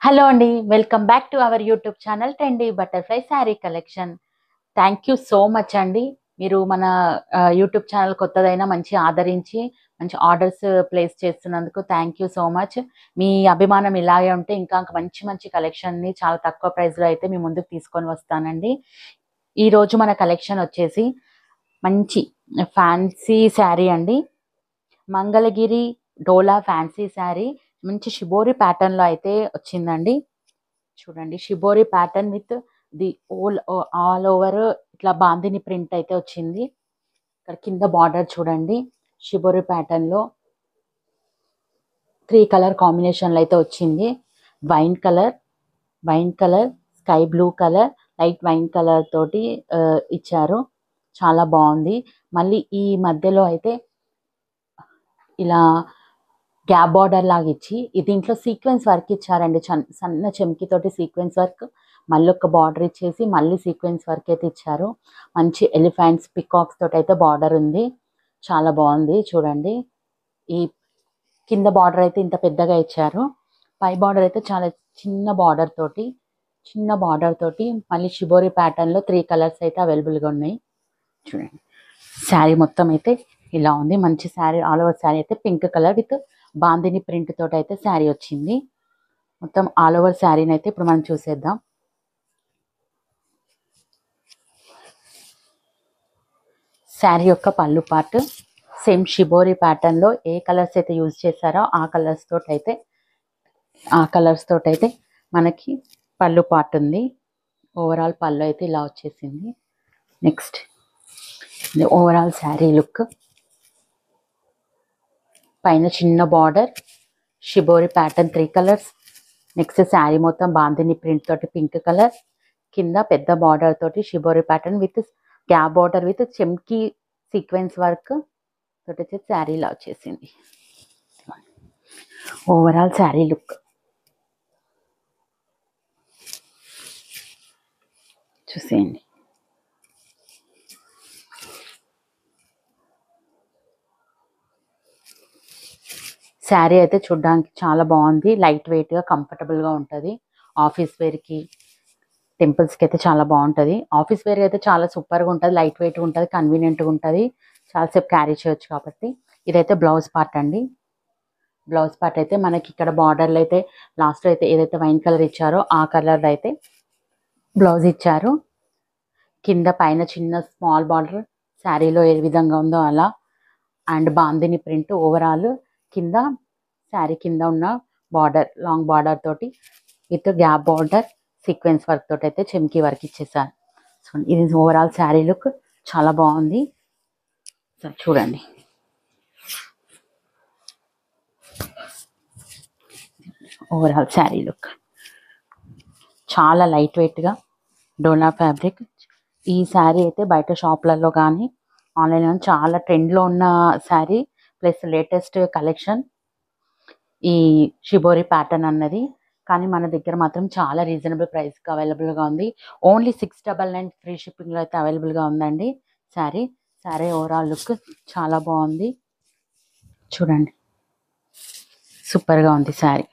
Hello అండి. Welcome back to our YouTube channel trendy butterfly sari collection. Thank you so much అండి. మీరు మన YouTube channel కొత్తదైనా మంచి ఆదరించి, మంచి ఆర్డర్స్ ప్లేస్ చేస్తున్నందుకు థ్యాంక్ యూ సో మచ్. మీ అభిమానం ఇలాగే ఉంటే ఇంకా మంచి మంచి కలెక్షన్‌ని చాలా తక్కువ ప్రైస్‌లో అయితే మీ ముందుకు తీసుకొని వస్తానండి. ఈరోజు మన కలెక్షన్ వచ్చేసి మంచి ఫ్యాన్సీ శారీ అండి. మంగళగిరి డోలా ఫ్యాన్సీ శారీ మంచి షిబోరి ప్యాటర్న్‌లో అయితే వచ్చిందండి. చూడండి shibori pattern with the all over ఇట్లా బాందిని ప్రింట్ అయితే వచ్చింది. ఇక్కడ కింద బార్డర్ చూడండి షిబోరి ప్యాటర్న్‌లో 3 కలర్ కాంబినేషన్‌లో అయితే వచ్చింది. Wine colour, sky blue colour, light wine colour తోటి ఇచ్చారు. చాలా బాగుంది. మళ్ళీ ఈ మధ్యలో అయితే ఇలా గ్యాప్ బార్డర్ లాగా ఇచ్చి దీంట్లో సీక్వెన్స్ వర్క్ ఇచ్చారండి. సన్న చెమ్కితోటి సీక్వెన్స్ వర్క్, మళ్ళీ ఒక బార్డర్ ఇచ్చేసి మళ్ళీ సీక్వెన్స్ వర్క్ అయితే ఇచ్చారు. మంచి ఎలిఫెంట్స్ పికాక్స్ తోటి అయితే బార్డర్ ఉంది. చాలా బాగుంది చూడండి. ఈ కింద బార్డర్ అయితే ఇంత పెద్దగా ఇచ్చారు. పై బార్డర్ అయితే చాలా చిన్న బార్డర్ తోటి మళ్ళీ షిబోరి ప్యాటర్న్లో 3 కలర్స్ అయితే అవైలబుల్గా ఉన్నాయి. చూడండి శారీ మొత్తం అయితే ఇలా ఉంది. మంచి శారీ, ఆల్ ఓవర్ శారీ అయితే pink colour with bandhani print తోటి అయితే శారీ వచ్చింది. మొత్తం ఆల్ ఓవర్ శారీని అయితే ఇప్పుడు మనం చూసేద్దాం. శారీ యొక్క పళ్ళు పార్ట్ సేమ్ షిబోరి ప్యాటర్న్లో ఏ కలర్స్ అయితే యూజ్ చేశారో ఆ కలర్స్ తోటి అయితే మనకి పళ్ళు పార్ట్ ఉంది. ఓవరాల్ పళ్ళు అయితే ఇలా వచ్చేసింది. నెక్స్ట్ ఓవరాల్ శారీ లుక్, పైన చిన్న border shibori pattern 3 colours. Next sari మొత్తం బాందిని ప్రింట్ తోటి పింక్ కలర్, కింద పెద్ద బార్డర్ తోటి shibori pattern with gap border with chamki sequence work తోటి వచ్చి శారీ ఇలా వచ్చేసింది. ఓవరాల్ శారీ లుక్ చూసేయండి. శారీ అయితే చూడడానికి చాలా బాగుంది. లైట్ వెయిట్గా కంఫర్టబుల్గా ఉంటుంది. ఆఫీస్ వేర్కి, టెంపుల్స్కి అయితే చాలా బాగుంటుంది. ఆఫీస్ వేర్ అయితే చాలా సూపర్గా ఉంటుంది. లైట్ వెయిట్గా ఉంటుంది, కన్వీనియంట్గా ఉంటుంది, చాలాసేపు క్యారీ చేయొచ్చు. కాబట్టి ఇదైతే బ్లౌజ్ పార్ట్ అండి. బ్లౌజ్ పార్ట్ అయితే మనకి ఇక్కడ బార్డర్లో అయితే లాస్ట్లో అయితే ఏదైతే వైన్ కలర్ ఇచ్చారో ఆ కలర్ అయితే బ్లౌజ్ ఇచ్చారు. కింద పైన చిన్న స్మాల్ బార్డర్ శారీలో ఏ విధంగా ఉందో అలా, అండ్ బాందిని ప్రింట్ ఓవరాల్ కింద శారీ కింద ఉన్న బార్డర్ లాంగ్ బార్డర్ తోటి with gap border sequence work తోటి అయితే చెమ్కీ వర్క్ ఇచ్చేసారు. సో ఇది ఓవరాల్ శారీ లుక్ చాలా బాగుంది. సో చూడండి ఓవరాల్ శారీ లుక్ చాలా లైట్ వెయిట్గా డోలా ఫ్యాబ్రిక్. ఈ శారీ అయితే బయట షాప్లలో కానీ ఆన్లైన్లో చాలా ట్రెండ్లో ఉన్న శారీ ప్లస్ లేటెస్ట్ కలెక్షన్ ఈ షిబోరి ప్యాటర్న్ అన్నది. కానీ మన దగ్గర మాత్రం చాలా రీజనబుల్ ప్రైస్కి అవైలబుల్గా ఉంది. ఓన్లీ 699 ఫ్రీ షిప్పింగ్లో అయితే అవైలబుల్గా ఉందండి శారీ. ఓవరాల్ లుక్ చాలా బాగుంది చూడండి, సూపర్గా ఉంది శారీ.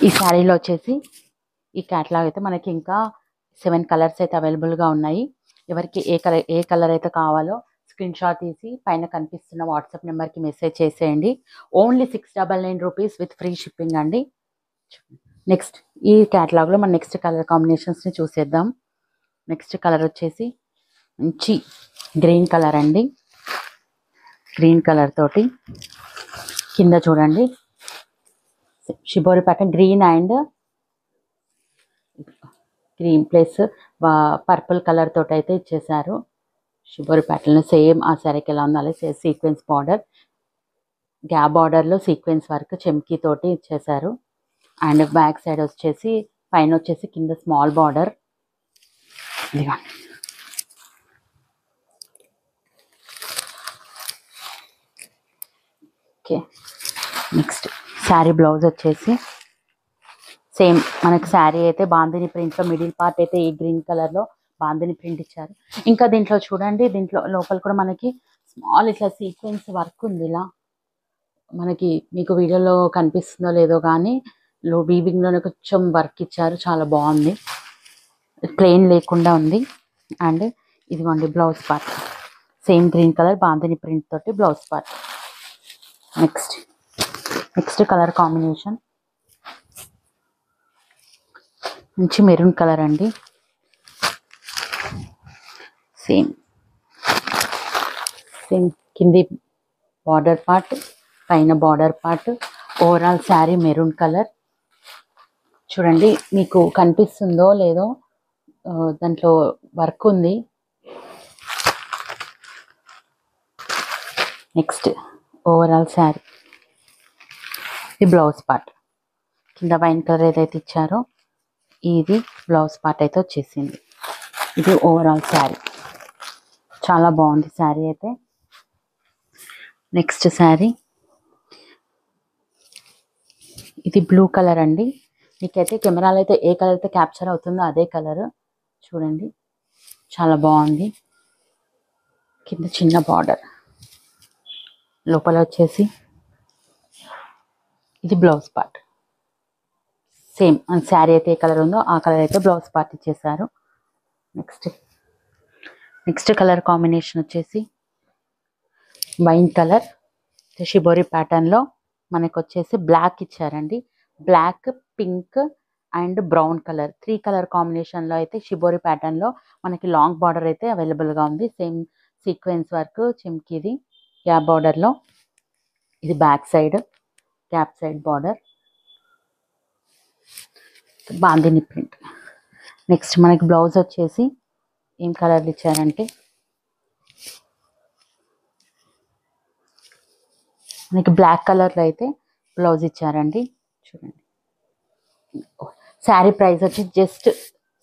ఈ శారీలో వచ్చేసి ఈ క్యాటలాగ్ అయితే మనకి ఇంకా 7 కలర్స్ అయితే అవైలబుల్గా ఉన్నాయి. ఎవరికి ఏ కలర్ అయితే కావాలో స్క్రీన్ షాట్ తీసి పైన కనిపిస్తున్న వాట్సాప్ నెంబర్కి మెసేజ్ చేసేయండి. Only 699 rupees with free shipping అండి. నెక్స్ట్ ఈ క్యాటలాగ్లో మన నెక్స్ట్ కలర్ కాంబినేషన్స్ని చూసేద్దాం. నెక్స్ట్ కలర్ వచ్చేసి మంచి గ్రీన్ కలర్ అండి. గ్రీన్ కలర్ తోటి కింద చూడండి shibori pattern green and green plus purple colour తోటి అయితే ఇచ్చేసారు. షిబోరి ప్యాటర్న్ సేమ్ ఆ శారీకి ఎలా ఉందో అలా సీక్వెన్స్ బార్డర్, గ్యాప్ బార్డర్లో సీక్వెన్స్ వర్క్ చెమ్కీ తోటి ఇచ్చేసారు. అండ్ బ్యాక్ సైడ్ వచ్చేసి పైన వచ్చేసి కింద small border. Okay, next sari blouse వచ్చేసి సేమ్ మనకి శారీ అయితే బాందిని ప్రింట్లో మిడిల్ పార్ట్ అయితే ఈ గ్రీన్ కలర్లో బాందిని ప్రింట్ ఇచ్చారు. ఇంకా దీంట్లో చూడండి, దీంట్లో లోపల కూడా మనకి స్మాల్ ఇట్లా సీక్వెన్స్ వర్క్ ఉంది. ఇలా మనకి మీకు వీడియోలో కనిపిస్తుందో లేదో కానీ వీవింగ్ లోనే కొంచెం వర్క్ ఇచ్చారు, చాలా బాగుంది, ప్లెయిన్ లేకుండా ఉంది. అండ్ ఇదిగోండి blouse part, same green colour bandhani print తోటి blouse part. Next colour combination మంచి మెరూన్ కలర్ అండి. సేమ్ కింది బార్డర్ పార్ట్, పైన border part, overall sari maroon colour. చూడండి మీకు కనిపిస్తుందో లేదో, దాంట్లో వర్క్ ఉంది. నెక్స్ట్ ఓవరాల్ శారీ, ఇది బ్లౌజ్ పార్ట్, కింద వైన్ కలర్ ఏదైతే ఇచ్చారో ఇది బ్లౌజ్ పార్ట్ అయితే వచ్చేసింది. ఇది ఓవరాల్ శారీ, చాలా బాగుంది శారీ అయితే. నెక్స్ట్ శారీ, ఇది బ్లూ కలర్ అండి. మీకైతే కెమెరాలో అయితే ఏ కలర్ అయితే క్యాప్చర్ అవుతుందో అదే కలర్. చూడండి చాలా బాగుంది. కింద చిన్న బార్డర్, లోపల వచ్చేసి ఇది బ్లౌజ్ పార్ట్. సేమ్ శారీ అయితే ఏ కలర్ ఉందో ఆ కలర్ అయితే బ్లౌజ్ పార్ట్ ఇచ్చేసారు. నెక్స్ట్ కలర్ కాంబినేషన్ వచ్చేసి వైన్ కలర్, షిబోరి ప్యాటర్న్లో మనకు వచ్చేసి బ్లాక్ ఇచ్చారండి. Black, pink and brown colour, 3 colour కాంబినేషన్లో అయితే షిబోరి ప్యాటర్న్లో మనకి లాంగ్ బార్డర్ అయితే అవైలబుల్గా ఉంది. సేమ్ సీక్వెన్స్ వర్క్ చిమ్కీది గ్యాప్ బార్డర్లో. ఇది back side gap side border, bandhani print. Next మనకి బ్లౌజ్ వచ్చేసి ఏం కలర్లు ఇచ్చారంటే మనకి బ్లాక్ కలర్లో అయితే బ్లౌజ్ ఇచ్చారండి. చూడండి శారీ ప్రైస్ వచ్చి జస్ట్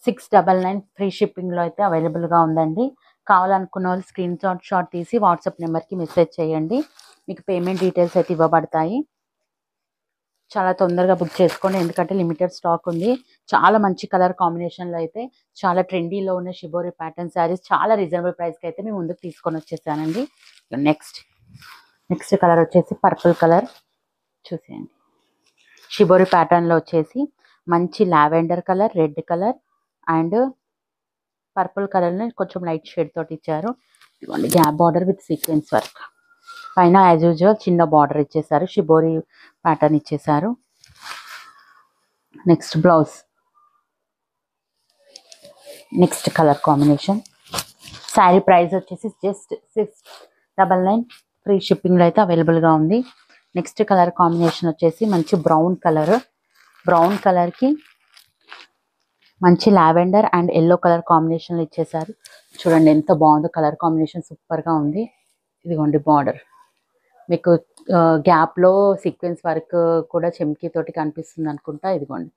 699 ఫ్రీ షిప్పింగ్లో అయితే అవైలబుల్గా ఉందండి. కావాలనుకున్న వాళ్ళు స్క్రీన్ షాట్ తీసి వాట్సాప్ నెంబర్కి మెసేజ్ చేయండి. మీకు పేమెంట్ డీటెయిల్స్ అయితే ఇవ్వబడతాయి. చాలా తొందరగా బుక్ చేసుకోండి, ఎందుకంటే లిమిటెడ్ స్టాక్ ఉంది. చాలా మంచి కలర్ కాంబినేషన్లో అయితే చాలా ట్రెండీలో ఉన్న షిబోరి ప్యాటర్న్ శారీస్ చాలా రీజనబుల్ ప్రైస్కి అయితే మేము ముందుకు తీసుకొని వచ్చేసానండి. నెక్స్ట్ కలర్ వచ్చేసి పర్పుల్ కలర్. చూసేయండి షిబోరి ప్యాటర్న్లో వచ్చేసి మంచి lavender colour, red colour and purple కలర్ని కొంచెం లైట్ షేడ్ తోటి ఇచ్చారు. ఇదిగోండి gap border with sequence work, పైన యాజ్ యూజువల్ చిన్న బార్డర్ ఇచ్చేసారు, షిబోరి ప్యాటర్న్ ఇచ్చేసారు. Next blouse, next colour combination. Sari price వచ్చేసి జస్ట్ 699 ఫ్రీ షిప్పింగ్లో అయితే అవైలబుల్గా ఉంది. నెక్స్ట్ కలర్ కాంబినేషన్ వచ్చేసి మంచి బ్రౌన్ కలర్, బ్రౌన్ కలర్కి మంచి లావెండర్ అండ్ ఎల్లో కలర్ కాంబినేషన్లో ఇచ్చేసారు. చూడండి ఎంత బాగుందో కలర్ కాంబినేషన్, సూపర్గా ఉంది. ఇదిగోండి బార్డర్ మీకు గ్యాప్లో సీక్వెన్స్ వర్క్ కూడా చెమ్కీ తోటి కనిపిస్తుంది అనుకుంటా. ఇదిగోండి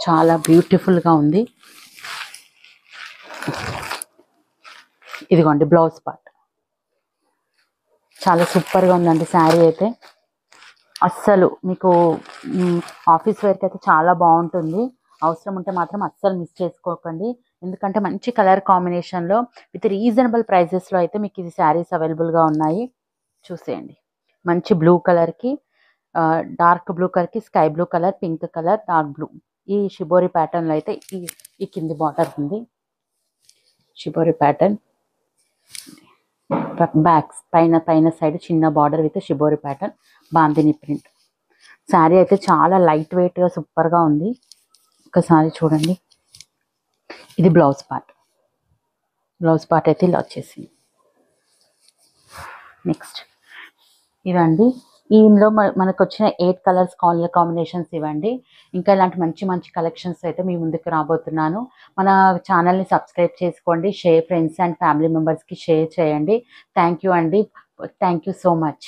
చాలా బ్యూటిఫుల్గా ఉంది. ఇదిగోండి బ్లౌజ్ పార్ట్, చాలా సూపర్గా ఉందండి శారీ అయితే. అస్సలు మీకు ఆఫీస్ వేర్కి అయితే చాలా బాగుంటుంది. అవసరం ఉంటే మాత్రం అస్సలు మిస్ చేసుకోకండి, ఎందుకంటే మంచి కలర్ కాంబినేషన్లో విత్ రీజనబుల్ ప్రైజెస్లో అయితే మీకు ఇది శారీస్ అవైలబుల్గా ఉన్నాయి. చూసేయండి మంచి బ్లూ కలర్కి, డార్క్ బ్లూ కలర్కి sky blue colour, pink colour, dark blue, ఈ షిబోరి ప్యాటర్న్లో అయితే ఈ కింది బార్డర్ ఉంది. షిబోరి ప్యాటర్న్ బ్యాక్ పైన సైడ్ చిన్న border with shibori pattern, bandhani print. Sari అయితే చాలా లైట్ వెయిట్గా సూపర్గా ఉంది. ఒకసారి చూడండి. ఇది బ్లౌజ్ పార్ట్ అయితే ఇలా వచ్చేసింది. నెక్స్ట్ ఇవండి, ఇందులో మనకు వచ్చిన 8 కలర్స్ కాంబినేషన్స్ ఇవ్వండి. ఇంకా ఇలాంటి మంచి కలెక్షన్స్ అయితే మీ ముందుకు రాబోతున్నాను. మన ఛానల్ని సబ్స్క్రైబ్ చేసుకోండి, ఫ్రెండ్స్ అండ్ ఫ్యామిలీ మెంబర్స్కి షేర్ చేయండి. థ్యాంక్ యూ అండి, థ్యాంక్ యూ సో మచ్.